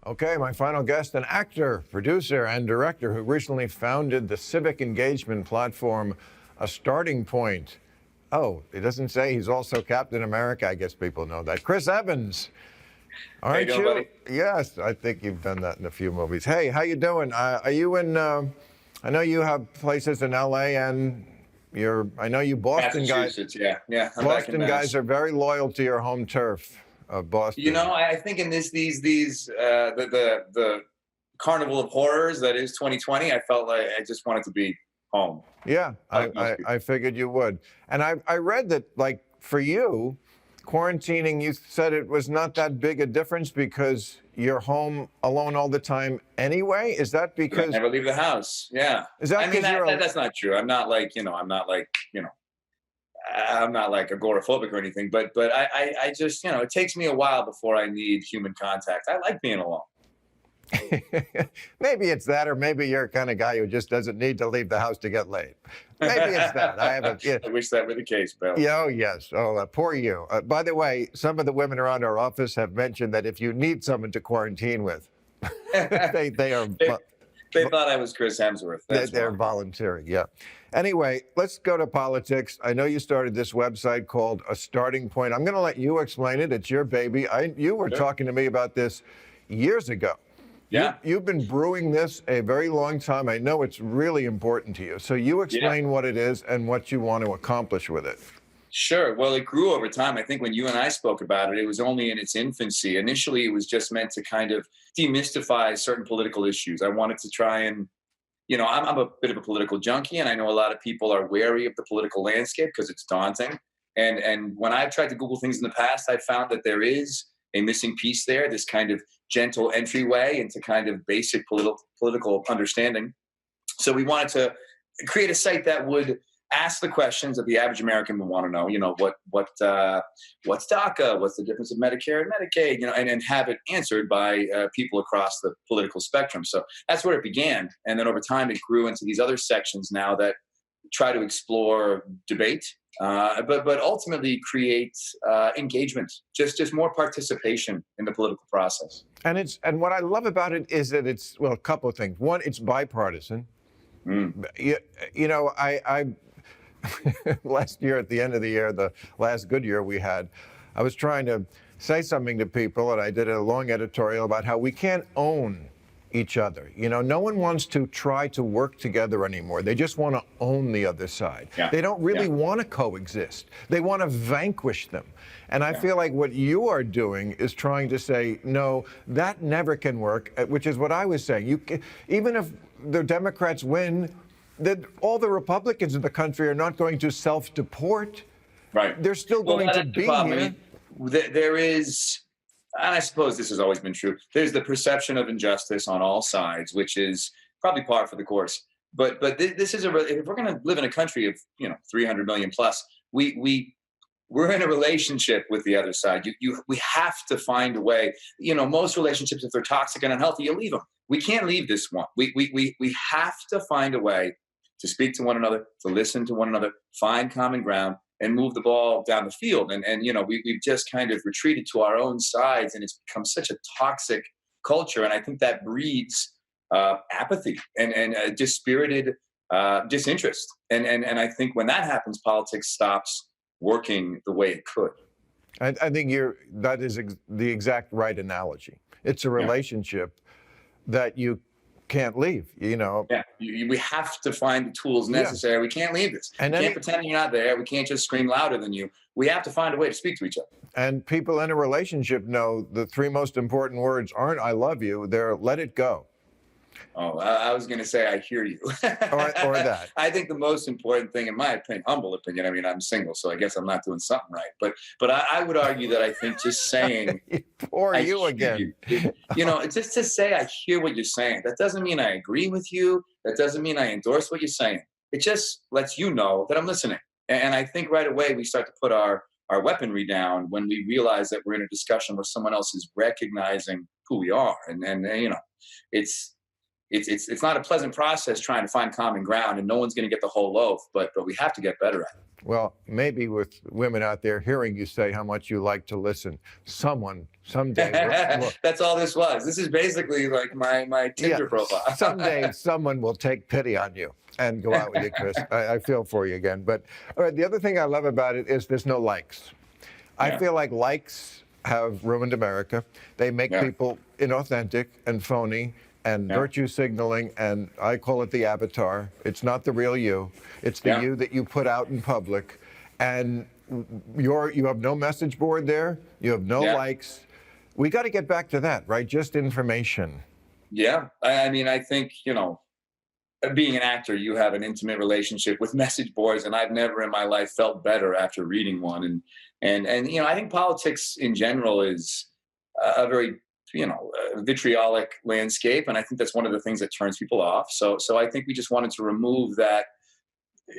Okay, my final guest, an actor, producer, and director who recently founded the civic engagement platform, A Starting Point. Oh, it doesn't say he's also Captain America. I guess people know that. Chris Evans, How you aren't doing, you? buddy? Yes, I think you've done that in a few movies. Hey, how you doing? Are you in? I know you have places in L.A. and I know you Boston guys. Massachusetts, yeah. I'm back in Boston guys Mass. are very loyal to your home turf of You Boston. know, I think in the carnival of horrors that is 2020, I felt like I just wanted to be home, Yeah, like most people. I figured you would. And I read that, like, for you, quarantining, you said it was not that big a difference because you're home alone all the time anyway. Is that And I because, never leave the house. Yeah, is that I mean because you're, that's not true. I'm not like I'm not like agoraphobic or anything. But I just it takes me a while before I need human contact. I like being alone. maybe it's that, or maybe you're a kind of guy who just doesn't need to leave the house to get laid. Maybe it's that. I haven't, yeah. I wish that were the case, Bill. Yeah, oh, yes. Oh, poor you. By the way, some of the women around our office have mentioned that if you need someone to quarantine with, they are They thought I was Chris Hemsworth. That's they're why. volunteering. Yeah. Anyway, let's go to politics. I know you started this website called A Starting Point. I'm going to let you explain it. It's your baby. You were Sure. talking to me about this years ago. Yeah. You've been brewing this a very long time. I know it's really important to you. So you explain what it is and what you want to accomplish with it. Sure. Well, it grew over time. I think when you and I spoke about it, it was only in its infancy. Initially, it was just meant to kind of demystify certain political issues. I wanted to try and, I'm a bit of a political junkie, and I know a lot of people are wary of the political landscape because it's daunting. And when I've tried to Google things in the past, I've found that there is a missing piece there, this kind of gentle entryway into kind of basic political understanding. So we wanted to create a site that would ask the questions that the average American would want to know. What's DACA? What's the difference of Medicare and Medicaid? And have it answered by people across the political spectrum. So that's where it began, and then over time it grew into these other sections now that try to explore debate, but ultimately create engagement, just more participation in the political process. And what I love about it is that it's, well, a couple of things. One, it's bipartisan. Mm. I last year, at the end of the year, the last good year we had, I was trying to say something to people, and I did a long editorial about how we can't own each other. No one wants to try to work together anymore. They just want to own the other side. Yeah. They don't really Yeah. want to coexist. They want to vanquish them. And I feel like what you are doing is trying to say, no, that never can work, which is what I was saying. Even if the Democrats win, all the Republicans in the country are not going to self-deport. Right. They're still going to That's the be problem. I here. mean, there is, and I suppose this has always been true, there's the perception of injustice on all sides, which is probably par for the course. But this is if we're going to live in a country of 300 million plus, we're in a relationship with the other side. We have to find a way. Most relationships, if they're toxic and unhealthy, you leave them. We can't leave this one. We have to find a way to speak to one another, to listen to one another, find common ground, and move the ball down the field. And we've just kind of retreated to our own sides, and it's become such a toxic culture. And I think that breeds apathy and dispirited disinterest. And I think when that happens, politics stops working the way it could. I think that is the exact right analogy. It's a Yeah. relationship that you can't leave. Yeah, we have to find the tools necessary. We can't leave this. And We any- can't pretend you're not there. We can't just scream louder than you. We have to find a way to speak to each other. And people in a relationship know the three most important words aren't "I love you," they're "let it go." Oh, I was going to say, I hear you. Or that. I think the most important thing, in my opinion, humble opinion, I mean, I'm single, so I guess I'm not doing something right. But I would argue that I think just saying, Or I you hear again. just to say I hear what you're saying, that doesn't mean I agree with you. That doesn't mean I endorse what you're saying. It just lets you know that I'm listening. And I think right away we start to put our weaponry down when we realize that we're in a discussion where someone else is recognizing who we are. And it's it's not a pleasant process trying to find common ground, and no one's going to get the whole loaf, but we have to get better at it. Well, maybe with women out there hearing you say how much you like to listen, someone someday will, That's all this was. This is basically like my Tinder profile. someday someone will take pity on you and go out with you, Chris. I feel for you again. But all right, the other thing I love about it is there's no likes. I feel like likes have ruined America. They make people inauthentic and phony and virtue signaling, and I call it the avatar. It's not the real you. It's the you that you put out in public. And you have no message board there. You have no likes. We got to get back to that, right? Just information. Yeah. I mean, I think, being an actor, you have an intimate relationship with message boards, and I've never in my life felt better after reading one. And I think politics in general is a very vitriolic landscape, and I think that's one of the things that turns people off. So I think we just wanted to remove that.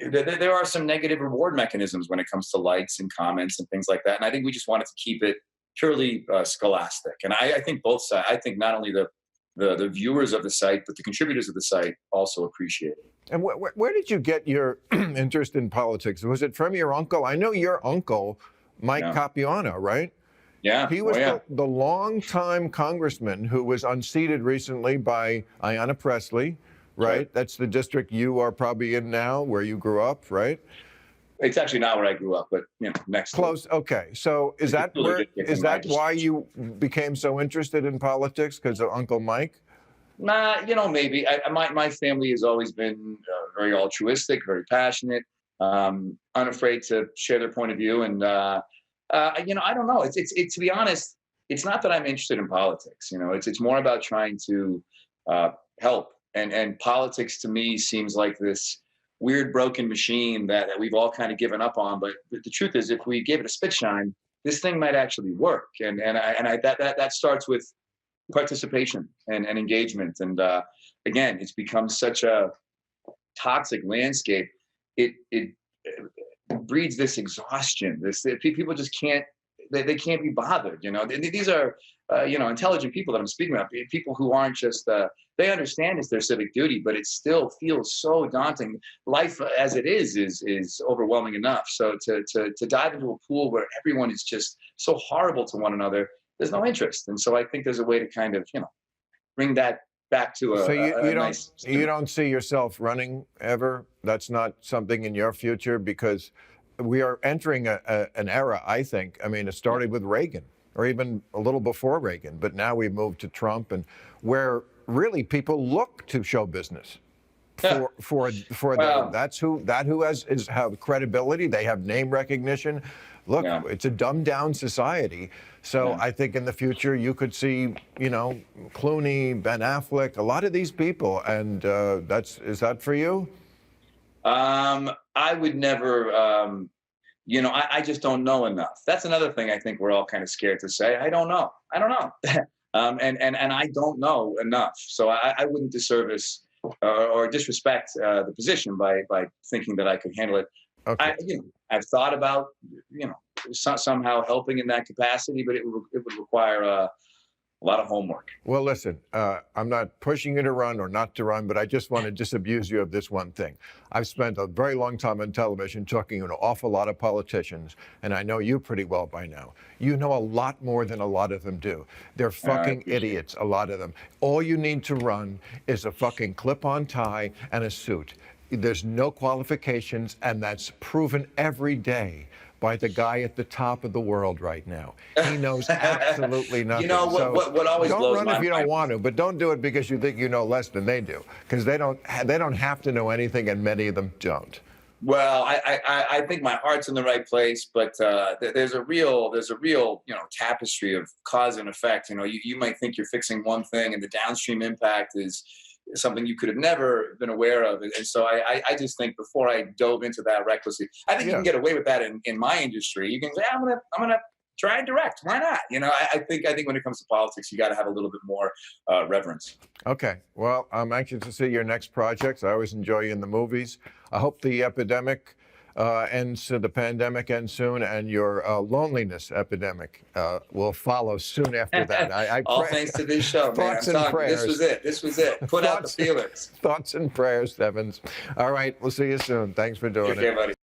There are some negative reward mechanisms when it comes to likes and comments and things like that, and I think we just wanted to keep it purely scholastic. And I think both sides. I think not only the viewers of the site, but the contributors of the site also appreciate it. And where did you get your interest in politics? Was it from your uncle? I know your uncle, Mike Capuano, right? Yeah. He was the longtime congressman who was unseated recently by Ayanna Pressley, right? That's the district you are probably in now, where you grew up, right? It's actually not where I grew up, but next. Close. Okay. So is that why you became so interested in politics? Because of Uncle Mike? Maybe. My family has always been very altruistic, very passionate, unafraid to share their point of view, and I don't know. It's to be honest, it's not that I'm interested in politics. It's more about trying to help, and politics to me seems like this weird broken machine that we've all kind of given up on. But the truth is, if we gave it a spit shine, this thing might actually work. And that starts with participation and engagement. And again, it's become such a toxic landscape. It breeds this exhaustion. People just can't. They can't be bothered. These are intelligent people that I'm speaking about. People who aren't just. They understand it's their civic duty, but it still feels so daunting. Life as it is overwhelming enough. So to dive into a pool where everyone is just so horrible to one another, there's no interest. And so I think there's a way to kind of bring that back to a. So you nice. You don't see yourself running ever? That's not something in your future, because we are entering an era, I think. I mean, it started with Reagan, or even a little before Reagan, but now we've moved to Trump, and where really people look to show business for them. That's who have credibility. They have name recognition. Look, it's a dumbed down society. So I think in the future you could see, Clooney, Ben Affleck, a lot of these people, and is that for you? I would never, I just don't know enough. That's another thing I think we're all kind of scared to say. I don't know. And I don't know enough. So I wouldn't disservice or disrespect the position by thinking that I could handle it. Okay. I've thought about, somehow helping in that capacity, but it would require a lot of homework. Well, listen, I'm not pushing you to run or not to run, but I just want to disabuse you of this one thing. I've spent a very long time on television talking to an awful lot of politicians, and I know you pretty well by now. You know a lot more than a lot of them do. They're fucking idiots, a lot of them. All you need to run is a fucking clip-on tie and a suit. There's no qualifications, and that's proven every day by the guy at the top of the world right now. He knows absolutely nothing. What always don't blows run if you don't want to, but don't do it because you think you know less than they do, because they don't have to know anything, and many of them don't. Well, I think my heart's in the right place, but there's a real tapestry of cause and effect. You might think you're fixing one thing, and the downstream impact is something you could have never been aware of. And so I just think before I dove into that recklessly, I think you can get away with that in my industry. You can say, I'm gonna try and direct. Why not? I think when it comes to politics, you got to have a little bit more reverence. Okay. Well, I'm anxious to see your next projects. I always enjoy you in the movies. I hope the epidemic ends, the pandemic ends soon, and your loneliness epidemic will follow soon after that. I All pray. thanks to this show, man. I'm Thoughts and telling you, prayers. this was it. This was it. Put out the feelers. Thoughts and prayers, Evans. All right, we'll see you soon. Thanks for doing Take it. care, buddy.